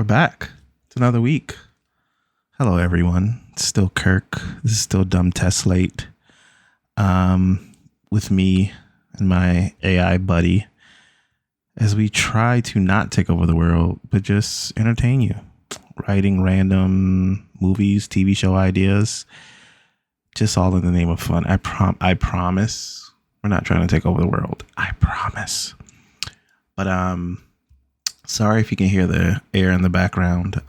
We're back. It's another week. Hello, everyone. It's still Kirk. This is still Dumb Test Slate. With me and my AI buddy as we try to not take over the world, but just entertain you. Writing random movies, TV show ideas, just all in the name of fun. I promise we're not trying to take over the world. I promise. But sorry if you can hear the air in the background.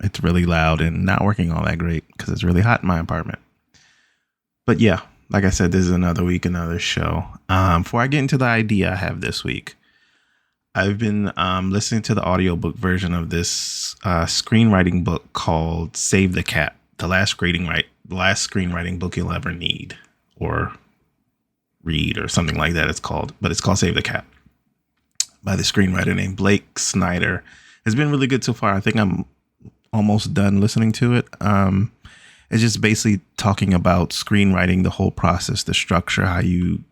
It's really loud and not working all that great because it's really hot in my apartment. But yeah, like I said, this is another week, another show. Before I get into the idea I have this week, I've been listening to the audiobook version of this screenwriting book called Save the Cat, the last screenwriting book you'll ever need or read or something like that. It's called Save the Cat by the screenwriter named Blake Snyder. It's been really good so far. I think I'm almost done listening to it. It's just basically talking about screenwriting, the whole process, the structure, how you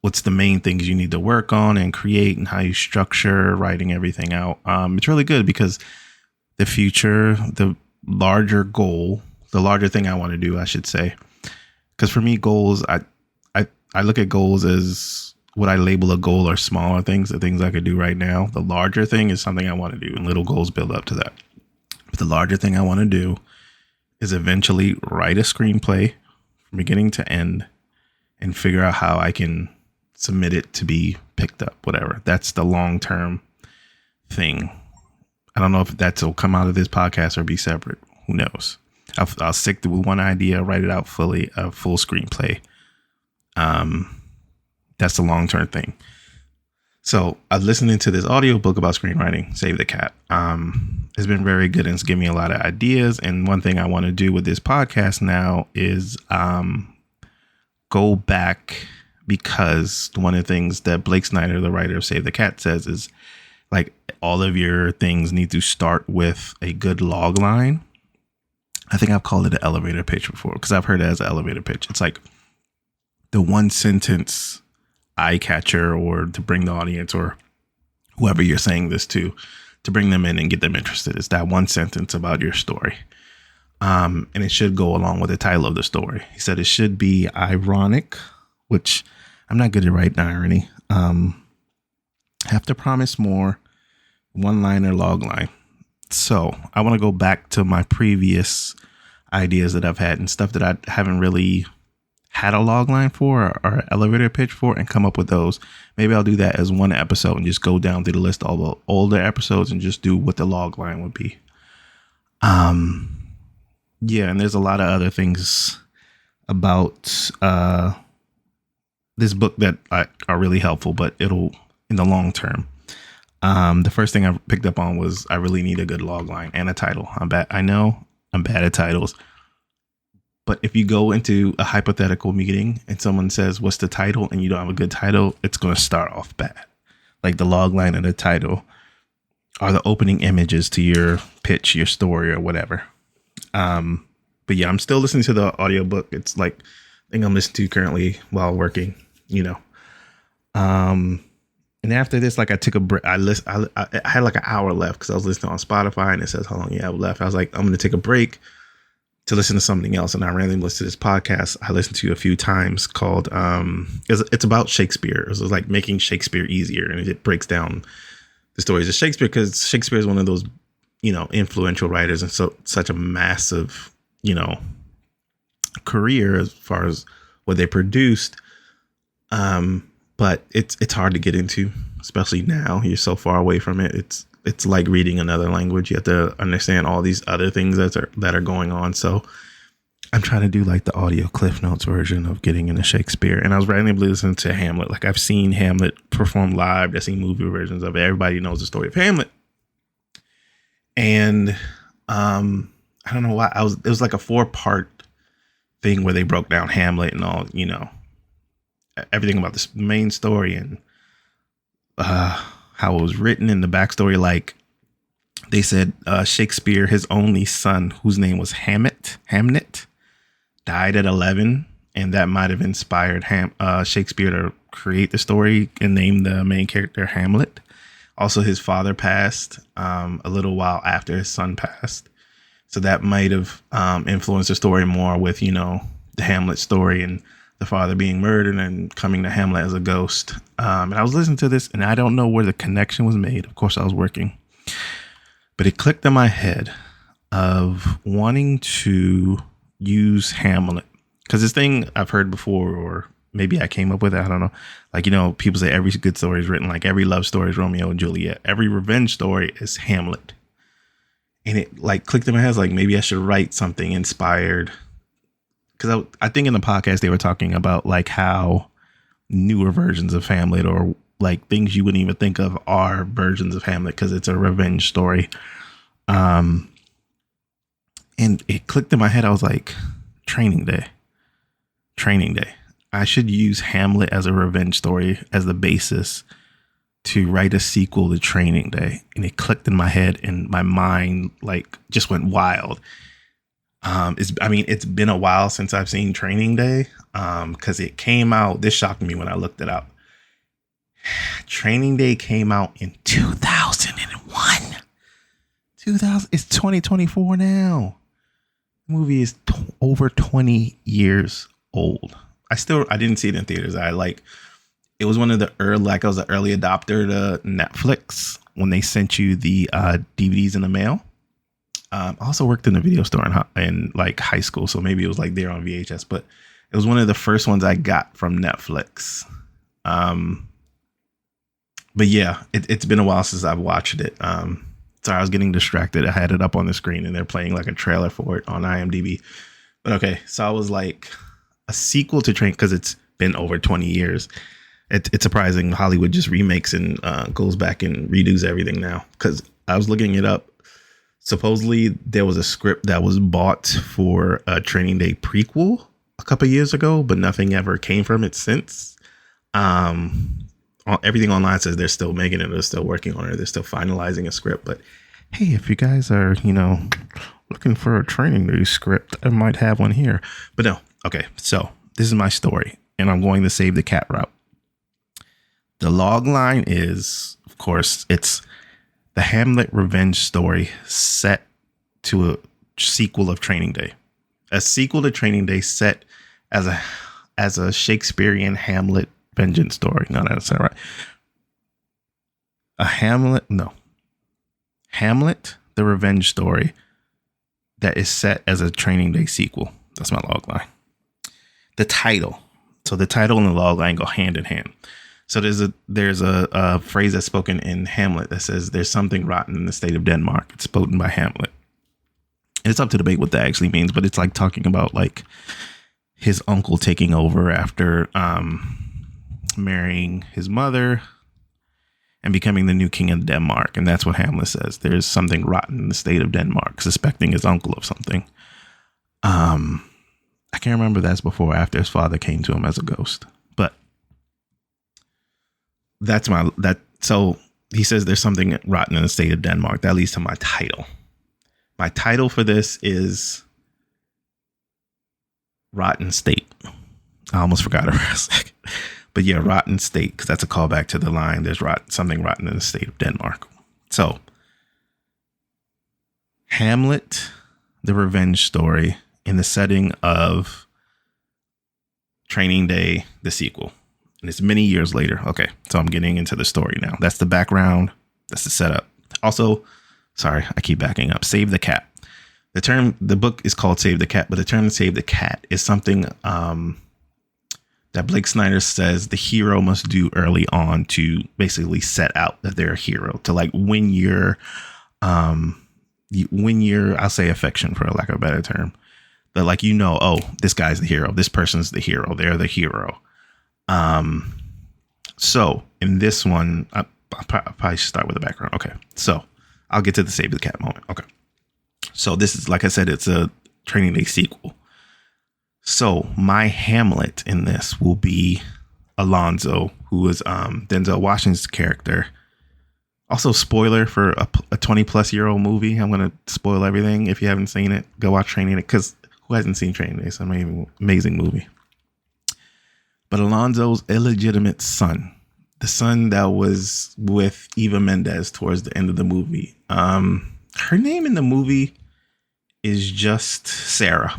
what's the main things you need to work on and create, and how you structure writing everything out. It's really good because the future, the larger thing I want to do, I should say, because for me, goals, I look at goals as what I label a goal are smaller things, the things I could do right now. The larger thing is something I want to do, and little goals build up to that. But the larger thing I want to do is eventually write a screenplay from beginning to end and figure out how I can submit it to be picked up, whatever. That's the long-term thing. I don't know if will come out of this podcast or be separate. Who knows? I'll stick with one idea, write it out fully, a full screenplay. That's the long-term thing. So I'm listening to this audiobook about screenwriting, Save the Cat. It's been very good and it's given me a lot of ideas. And one thing I want to do with this podcast now is go back, because one of the things that Blake Snyder, the writer of Save the Cat, says is like all of your things need to start with a good log line. I think I've called it an elevator pitch before because I've heard it as an elevator pitch. It's like the one sentence eye catcher, or to bring the audience or whoever you're saying this to bring them in and get them interested. It's that one sentence about your story. And it should go along with the title of the story. He said it should be ironic, which I'm not good at writing irony. Have to promise more, one-liner, log line. So I want to go back to my previous ideas that I've had and stuff that I haven't really had a log line for or elevator pitch for, and come up with those. Maybe I'll do that as one episode and just go down through the list of all the older episodes and just do what the log line would be. Yeah, and there's a lot of other things about this book that are really helpful, but it'll in the long term. The first thing I picked up on was I really need a good log line and a title. I know I'm bad at titles. But if you go into a hypothetical meeting and someone says, what's the title? And you don't have a good title, it's going to start off bad. Like the log line and the title are the opening images to your pitch, your story, or whatever. But yeah, I'm still listening to the audiobook. It's like, I think I'm listening to currently while working, And after this, like I took a break. I had like an hour left because I was listening on Spotify and it says how long you have left. I was like, I'm going to take a break to listen to something else, and I randomly listened to this podcast I listened to a few times called it's about Shakespeare. It was like making Shakespeare easier, and it breaks down the stories of Shakespeare, because Shakespeare is one of those influential writers and so such a massive career as far as what they produced, but it's hard to get into, especially now. You're so far away from it. It's like reading another language. You have to understand all these other things that are going on. So I'm trying to do like the audio Cliff Notes version of getting into Shakespeare. And I was randomly listening to Hamlet. Like I've seen Hamlet perform live. I've seen movie versions of it. Everybody knows the story of Hamlet. And I don't know why it was like a 4-part thing where they broke down Hamlet and all, everything about the main story and how it was written in the backstory. Like they said, Shakespeare, his only son, whose name was Hamnet, died at 11, and that might have inspired Shakespeare to create the story and name the main character Hamlet. Also, his father passed a little while after his son passed. So that might have influenced the story more with, the Hamlet story and the father being murdered and coming to Hamlet as a ghost. And I was listening to this and I don't know where the connection was made. Of course, I was working. But it clicked in my head of wanting to use Hamlet. Because this thing I've heard before, or maybe I came up with it, I don't know. Like, people say every good story is written, like every love story is Romeo and Juliet. Every revenge story is Hamlet. And it like clicked in my head, like maybe I should write something inspired. Because I think in the podcast they were talking about like how newer versions of Hamlet, or like things you wouldn't even think of, are versions of Hamlet because it's a revenge story. And it clicked in my head. I was like, Training Day. I should use Hamlet as a revenge story as the basis to write a sequel to Training Day. And it clicked in my head and my mind like just went wild. It's been a while since I've seen Training Day because it came out. This shocked me when I looked it up. Training Day came out in 2001. It's 2024 now. The movie is over 20 years old. I didn't see it in theaters. It was one of the early, I was an early adopter to Netflix when they sent you the DVDs in the mail. I also worked in a video store in high school, so maybe it was like there on VHS, but it was one of the first ones I got from Netflix. But yeah, it's been a while since I've watched it. Sorry, I was getting distracted. I had it up on the screen and they're playing like a trailer for it on IMDb. But okay, so I was like, a sequel to Train, because it's been over 20 years. It's surprising Hollywood just remakes and goes back and redos everything now. Because I was looking it up. Supposedly there was a script that was bought for a Training Day prequel a couple of years ago, but nothing ever came from it since. Everything online says they're still making it, they're still working on it, they're still finalizing a script. But hey, if you guys are, looking for a Training Day script, I might have one here. But no, okay, so this is my story, and I'm going the save the cat route. The log line is, of course, it's the Hamlet revenge story set to a sequel of Training Day. A sequel to Training Day set as a Shakespearean Hamlet vengeance story. No, that's not right. Hamlet, the revenge story that is set as a Training Day sequel. That's my log line. The title. So the title and the log line go hand in hand. So there's a phrase that's spoken in Hamlet that says there's something rotten in the state of Denmark. It's spoken by Hamlet. And it's up to debate what that actually means, but it's like talking about like his uncle taking over after marrying his mother and becoming the new king of Denmark. And that's what Hamlet says. There's something rotten in the state of Denmark, suspecting his uncle of something. I can't remember that's before or after his father came to him as a ghost. But so he says there's something rotten in the state of Denmark. That leads to my title. My title for this is Rotten State. I almost forgot it for a second. But yeah, Rotten State, because that's a callback to the line, there's something rotten in the state of Denmark. So Hamlet, the revenge story in the setting of Training Day, the sequel. And it's many years later. Okay, so I'm getting into the story now. That's the background. That's the setup. Also, sorry, I keep backing up. Save the Cat. The book is called Save the Cat, but the term Save the Cat is something that Blake Snyder says the hero must do early on to basically set out that they're a hero, to like win your, I'll say affection for lack of a better term. But like, oh, this guy's the hero. This person's the hero. They're the hero. So in this one, I'll probably start with the background. Okay. So I'll get to the Save the Cat moment. Okay. So this is, like I said, it's a Training Day sequel. So my Hamlet in this will be Alonzo, who is Denzel Washington's character. Also, spoiler for a 20-plus-year-old movie. I'm going to spoil everything. If you haven't seen it, go watch Training Day, because who hasn't seen Training Day? It's an amazing movie. But Alonzo's illegitimate son, the son that was with Eva Mendes towards the end of the movie. Her name in the movie is just Sarah,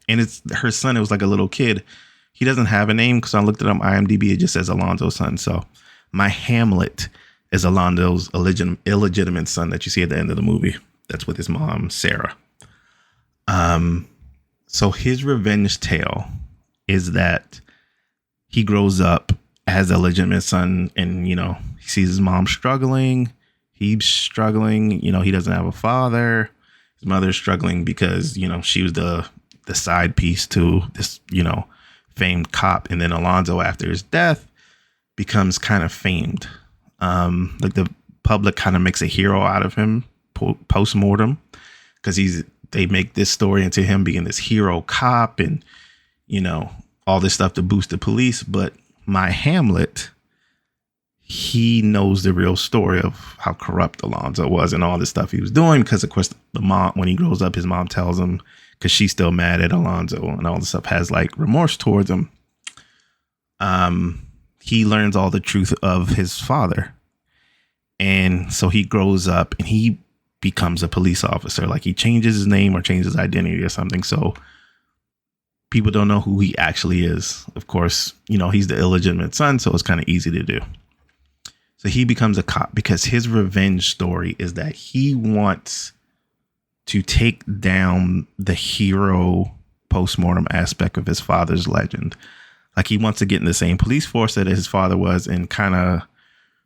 and it's her son. It was like a little kid. He doesn't have a name because I looked it up on IMDb. It just says Alonzo's son. So my Hamlet is Alonzo's illegitimate son that you see at the end of the movie. That's with his mom, Sarah. So his revenge tale is that he grows up as a legitimate son, and he sees his mom struggling. He's struggling. He doesn't have a father. His mother's struggling because she was the side piece to this famed cop, and then Alonzo, after his death, becomes kind of famed. Like the public kind of makes a hero out of him post-mortem, because they make this story into him being this hero cop and all this stuff to boost the police. But my Hamlet, he knows the real story of how corrupt Alonzo was and all this stuff he was doing, because of course the mom, when he grows up, his mom tells him, because she's still mad at Alonzo and all this stuff, has like remorse towards him. He learns all the truth of his father. And so he grows up and he becomes a police officer. Like he changes his name or changes his identity or something. So people don't know who he actually is. Of course, he's the illegitimate son, so it's kind of easy to do. So he becomes a cop because his revenge story is that he wants to take down the hero postmortem aspect of his father's legend. Like he wants to get in the same police force that his father was and kind of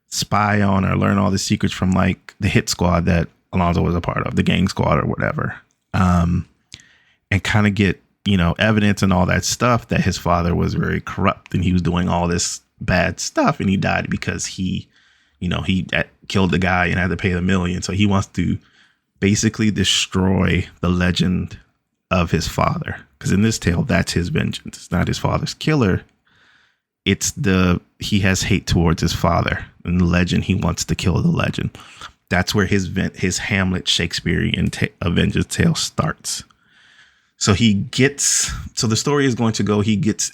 spy on or learn all the secrets from like the hit squad that Alonzo was a part of, the gang squad or whatever. And kind of get, evidence and all that stuff that his father was very corrupt and he was doing all this bad stuff, and he died because he killed the guy and had to pay the $1 million. So he wants to basically destroy the legend of his father, because in this tale, that's his vengeance. It's not his father's killer. It's he has hate towards his father, and the legend, he wants to kill the legend. That's where his Hamlet Shakespearean vengeance tale starts. So the story is going to go, he gets,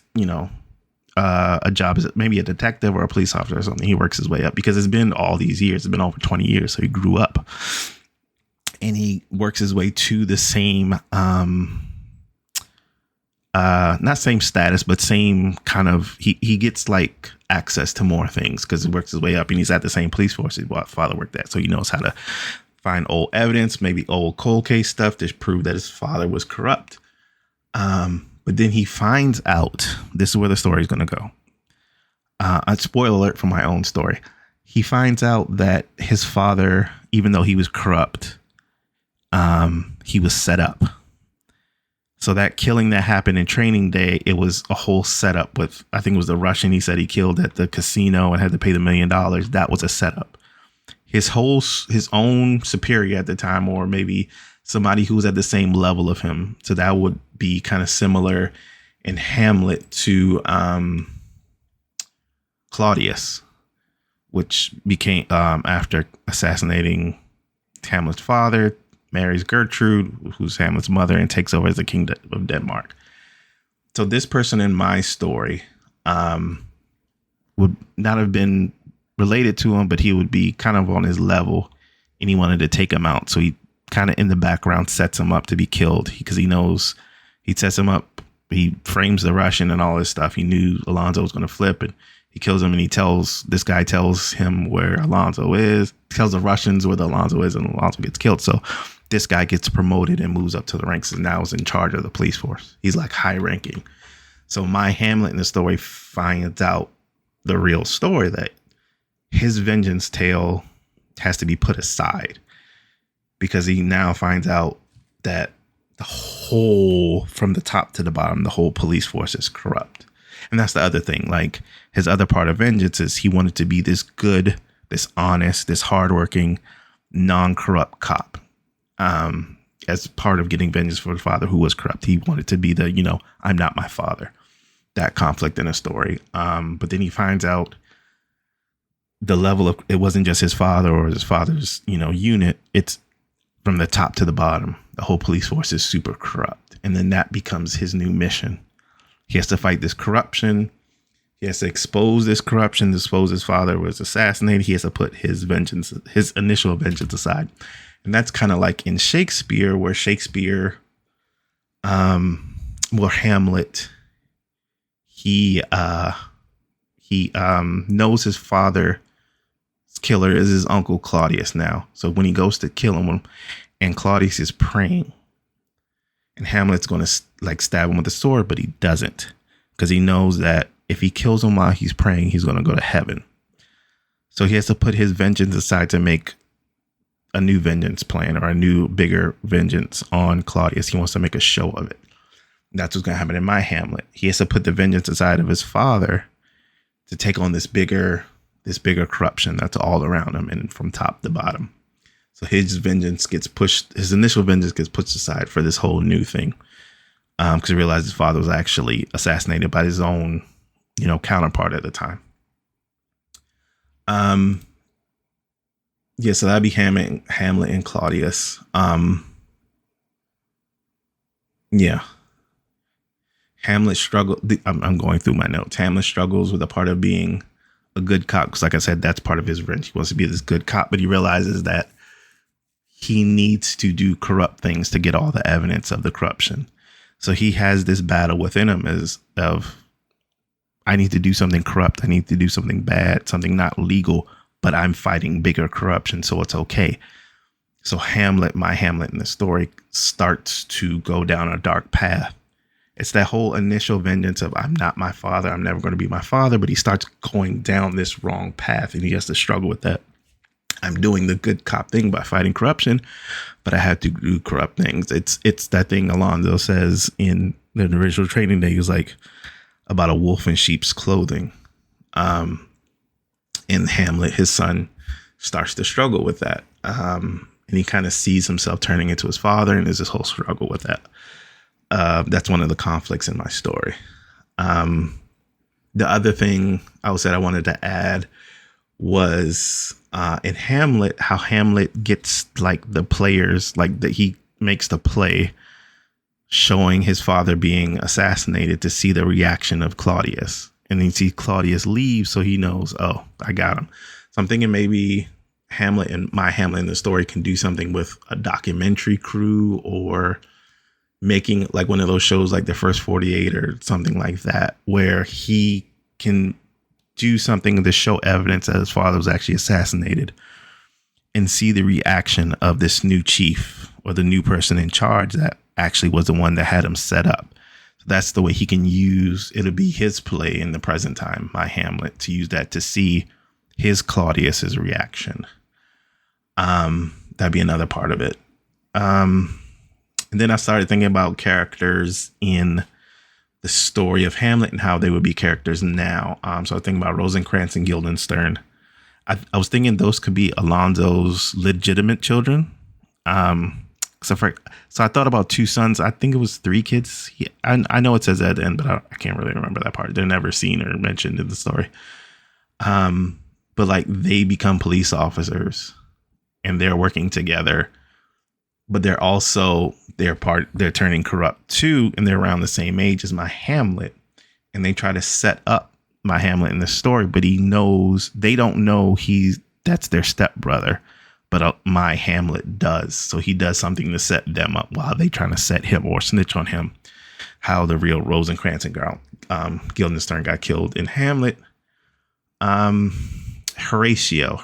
a job as maybe a detective or a police officer or something. He works his way up because it's been all these years. It's been over 20 years. So he grew up. And he works his way to the same, not same status, but same kind of, he gets like access to more things because he works his way up, and he's at the same police force his father worked at. So he knows how to find old evidence, maybe old cold case stuff to prove that his father was corrupt. But then he finds out, this is where the story is going to go. A spoiler alert for my own story. He finds out that his father, even though he was corrupt, he was set up. So that killing that happened in Training Day, it was a whole setup with, I think it was the Russian he said he killed at the casino and had to pay the $1 million. That was a setup. His own superior at the time, or maybe somebody who was at the same level of him. So that would be kind of similar in Hamlet to Claudius, which became after assassinating Hamlet's father, marries Gertrude, who's Hamlet's mother, and takes over as the king of Denmark. So this person in my story would not have been related to him, but he would be kind of on his level, and he wanted to take him out. So he kind of in the background sets him up to be killed because he knows he sets him up. He frames the Russian and all this stuff. He knew Alonzo was going to flip, and he kills him, and this guy tells him where Alonzo is, tells the Russians where Alonzo is, and Alonzo gets killed. So this guy gets promoted and moves up to the ranks and now is in charge of the police force. He's like high ranking. So my Hamlet in the story finds out the real story, that his vengeance tale has to be put aside because he now finds out that the whole, from the top to the bottom, the whole police force is corrupt. And that's the other thing. Like his other part of vengeance is he wanted to be this good, this honest, this hardworking, non-corrupt cop. As part of getting vengeance for his father who was corrupt, he wanted to be the, I'm not my father. That conflict in a story. But then he finds out the level of, it wasn't just his father or his father's, unit. It's from the top to the bottom. The whole police force is super corrupt. And then that becomes his new mission. He has to fight this corruption, He has to expose this corruption, expose his father was assassinated. He has to put his initial vengeance aside. And that's kind of like in Shakespeare, where Hamlet, he knows his father's killer is his uncle Claudius now. So when he goes to kill him, and Claudius is praying, and Hamlet's going to like stab him with a sword, but he doesn't, because he knows that if he kills him while he's praying, he's going to go to heaven. So he has to put his vengeance aside to make a new vengeance plan, or a new, bigger vengeance on Claudius. He wants to make a show of it. That's what's going to happen in my Hamlet. He has to put the vengeance aside of his father to take on this bigger corruption that's all around him and from top to bottom. So his initial vengeance gets pushed aside for this whole new thing. Because he realized his father was actually assassinated by his own, counterpart at the time. So that'd be Hamlet and Claudius. Hamlet struggled. I'm going through my notes. Hamlet struggles with a part of being a good cop, because, like I said, that's part of his revenge. He wants to be this good cop, but he realizes that he needs to do corrupt things to get all the evidence of the corruption. So he has this battle within him I need to do something corrupt. I need to do something bad, something not legal, but I'm fighting bigger corruption, so it's okay. So my Hamlet in the story, starts to go down a dark path. It's that whole initial vengeance of, I'm not my father, I'm never going to be my father, but he starts going down this wrong path, and he has to struggle with that. I'm doing the good cop thing by fighting corruption, but I have to do corrupt things. It's that thing Alonzo says in the original Training Day. He was like, about a wolf in sheep's clothing. In Hamlet, his son starts to struggle with that. And he kind of sees himself turning into his father, and there's this whole struggle with that. That's one of the conflicts in my story. The other thing I wanted to add was in Hamlet, how Hamlet gets like the players, like that he makes the play showing his father being assassinated to see the reaction of Claudius. And then see Claudius leave, so he knows, oh, I got him. So I'm thinking maybe Hamlet and my Hamlet in the story can do something with a documentary crew, or making like one of those shows like The First 48 or something like that, where he can do something to show evidence that his father was actually assassinated, and see the reaction of this new chief, or the new person in charge that actually was the one that had him set up. So that's the way he can use, it'll be his play in the present time, my Hamlet, to use that to see his Claudius's reaction. That'd be another part of it. And then I started thinking about characters in the story of Hamlet and how they would be characters now. So I was thinking about Rosencrantz and Guildenstern. I was thinking those could be Alonzo's legitimate children. So I thought about two sons. I think it was three kids. I know it says at the end, but I can't really remember that part. They're never seen or mentioned in the story. But like they become police officers, and they're working together, but they're turning corrupt too. And they're around the same age as my Hamlet, and they try to set up my Hamlet in the story, but they don't know that's their stepbrother. But my Hamlet does. So he does something to set them up while they trying to set him or snitch on him. How the real Rosencrantz and Guildenstern got killed in Hamlet. Horatio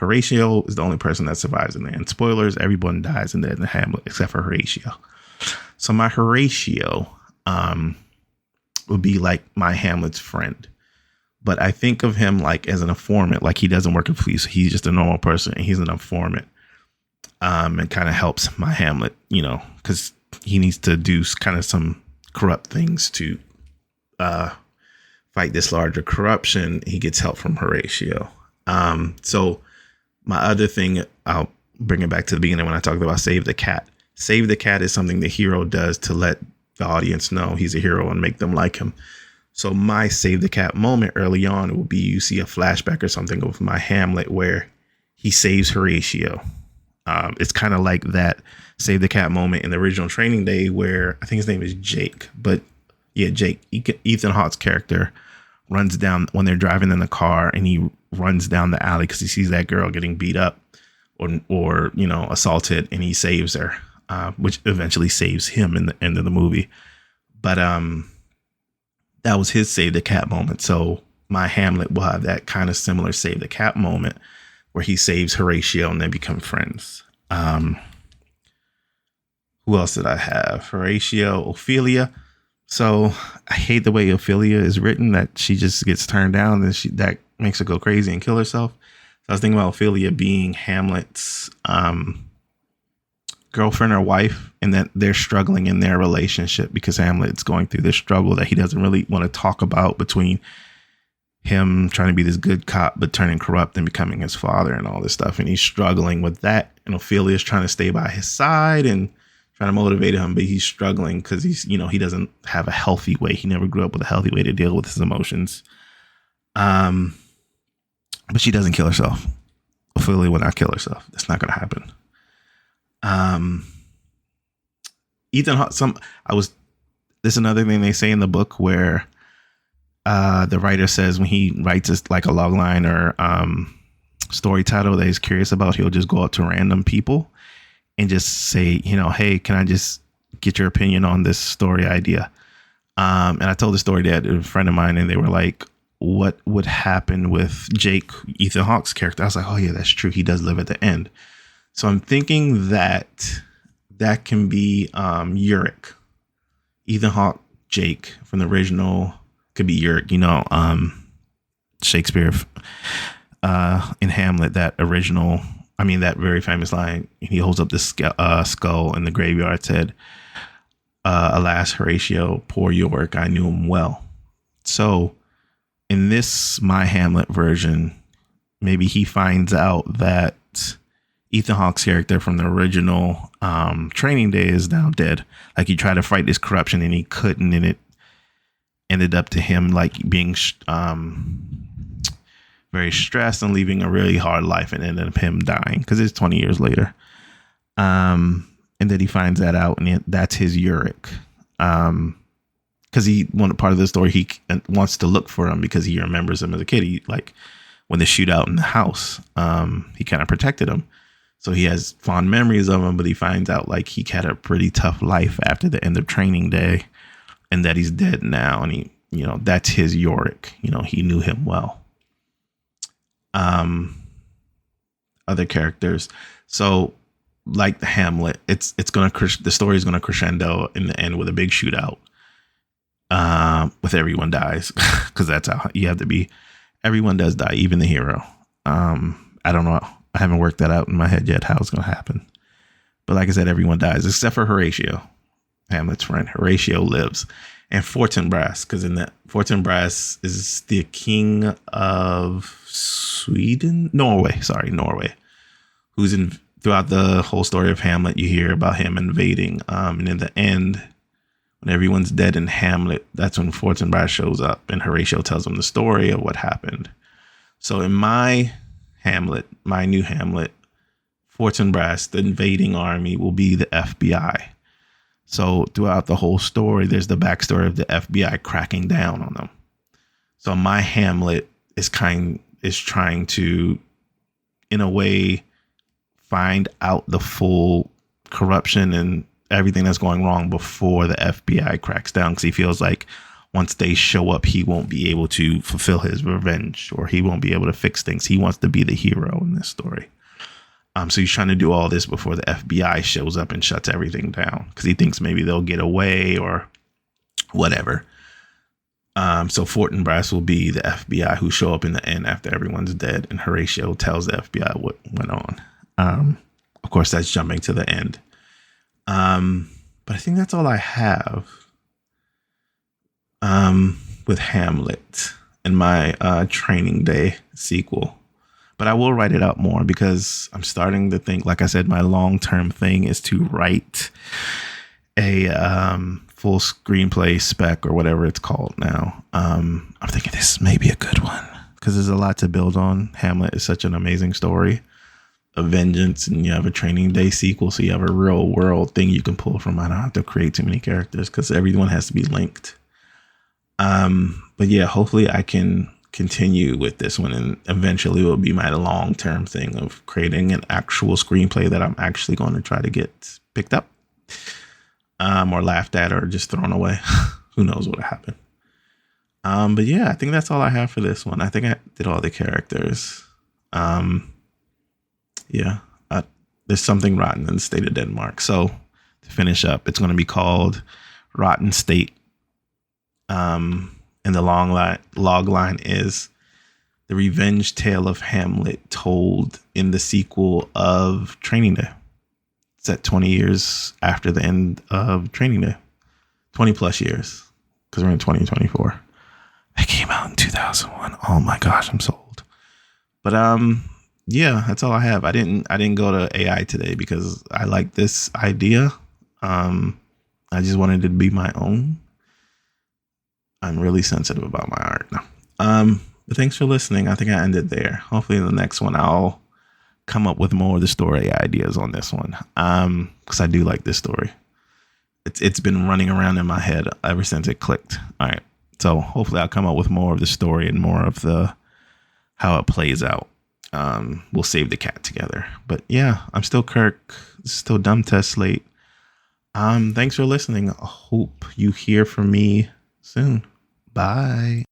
is the only person that survives in the end. Spoilers, everyone dies in the Hamlet except for Horatio. So my Horatio would be like my Hamlet's friend. But I think of him like as an informant. Like he doesn't work in police. He's just a normal person, and he's an informant. And kind of helps my Hamlet, because he needs to do kind of some corrupt things to fight this larger corruption. He gets help from Horatio. So my other thing, I'll bring it back to the beginning when I talked about Save the Cat. Save the Cat is something the hero does to let the audience know he's a hero and make them like him. So my Save the Cat moment early on will be, you see a flashback or something of my Hamlet where he saves Horatio. It's kind of like that Save the Cat moment in the original Training Day, where I think his name is Jake, but yeah, Jake, Ethan Hawke's character runs down when they're driving in the car, and he runs down the alley because he sees that girl getting beat up or assaulted, and he saves her, which eventually saves him in the end of the movie. But that was his save the cat moment. So my Hamlet will have that kind of similar save the cat moment where he saves Horatio and they become friends. Who else did I have? Horatio, Ophelia. So I hate the way Ophelia is written, that she just gets turned down and that makes her go crazy and kill herself. So I was thinking about Ophelia being Hamlet's girlfriend or wife, and that they're struggling in their relationship because Hamlet's going through this struggle that he doesn't really want to talk about, between him trying to be this good cop but turning corrupt and becoming his father and all this stuff. And he's struggling with that. And Ophelia's trying to stay by his side and trying to motivate him, but he's struggling because he doesn't have a healthy way. He never grew up with a healthy way to deal with his emotions. But she doesn't kill herself. Ophelia will not kill herself. That's not going to happen. Ethan Hawke. There's another thing they say in the book where the writer says when he writes like a log line or story title that he's curious about, he'll just go out to random people and just say, hey, can I just get your opinion on this story idea? And I told the story to a friend of mine, and they were like, what would happen with Jake, Ethan Hawke's character? I was like, oh yeah, that's true. He does live at the end. So I'm thinking that can be Uric. Ethan Hawke, Jake from the original could be Uric. Shakespeare in Hamlet, that very famous line. He holds up the skull in the graveyard, said, alas, Horatio, poor Yorick, I knew him well. So in this My Hamlet version, maybe he finds out that Ethan Hawke's character from the original Training Day is now dead. Like, he tried to fight this corruption and he couldn't, and it ended up to him like being very stressed and leaving a really hard life, and ended up him dying because it's 20 years later. And then he finds that out, and that's his Uric. Because part of the story, he wants to look for him because he remembers him as a kid. He, like, when the shootout in the house, he kind of protected him. So he has fond memories of him, but he finds out like he had a pretty tough life after the end of Training Day, and that he's dead now. And he, that's his Yorick. He knew him well. Other characters. So like the Hamlet, the story is gonna crescendo in the end with a big shootout. With everyone dies, because that's how you have to be. Everyone does die, even the hero. I don't know. I haven't worked that out in my head yet how it's going to happen. But like I said, everyone dies except for Horatio, Hamlet's friend. Horatio lives. And Fortinbras, because in that, Fortinbras is the king of Norway, who's throughout the whole story of Hamlet, you hear about him invading. And in the end, when everyone's dead in Hamlet, that's when Fortinbras shows up, and Horatio tells him the story of what happened. So in my new Hamlet, Fortinbras, the invading army, will be the FBI. So throughout the whole story, there's the backstory of the FBI cracking down on them. So my Hamlet is trying to, in a way, find out the full corruption and everything that's going wrong before the FBI cracks down, because he feels like once they show up, he won't be able to fulfill his revenge, or he won't be able to fix things. He wants to be the hero in this story. So he's trying to do all this before the FBI shows up and shuts everything down, because he thinks maybe they'll get away or whatever. So Fortinbras will be the FBI who show up in the end after everyone's dead, and Horatio tells the FBI what went on. Of course, that's jumping to the end. But I think that's all I have with Hamlet and my Training Day sequel. But I will write it out more, because I'm starting to think, like I said, my long-term thing is to write a full screenplay spec, or whatever it's called now. I'm thinking this may be a good one, because there's a lot to build on. Hamlet is such an amazing story of vengeance, and you have a Training Day sequel, so you have a real world thing you can pull from. I don't have to create too many characters, because everyone has to be linked. But yeah, hopefully I can continue with this one, and eventually it will be my long-term thing of creating an actual screenplay that I'm actually going to try to get picked up, or laughed at, or just thrown away. Who knows what'll happen. But yeah, I think that's all I have for this one. I think I did all the characters. Yeah, there's something rotten in the state of Denmark. So to finish up, it's going to be called Rotten State. And the log line is the revenge tale of Hamlet told in the sequel of Training Day. It's at 20 years after the end of Training Day. 20 plus years, because we're in 2024. That came out in 2001. Oh my gosh, I'm so old. But yeah, that's all I have. I didn't go to AI today because I like this idea. I just wanted it to be my own. I'm really sensitive about my art now. But thanks for listening. I think I ended there. Hopefully in the next one I'll come up with more of the story ideas on this one. Because I do like this story. It's been running around in my head ever since it clicked. All right. So hopefully I'll come up with more of the story and more of the how it plays out. We'll save the cat together. But yeah, I'm still Kirk. Still Dumb Test Slate. Thanks for listening. I hope you hear from me soon. Bye.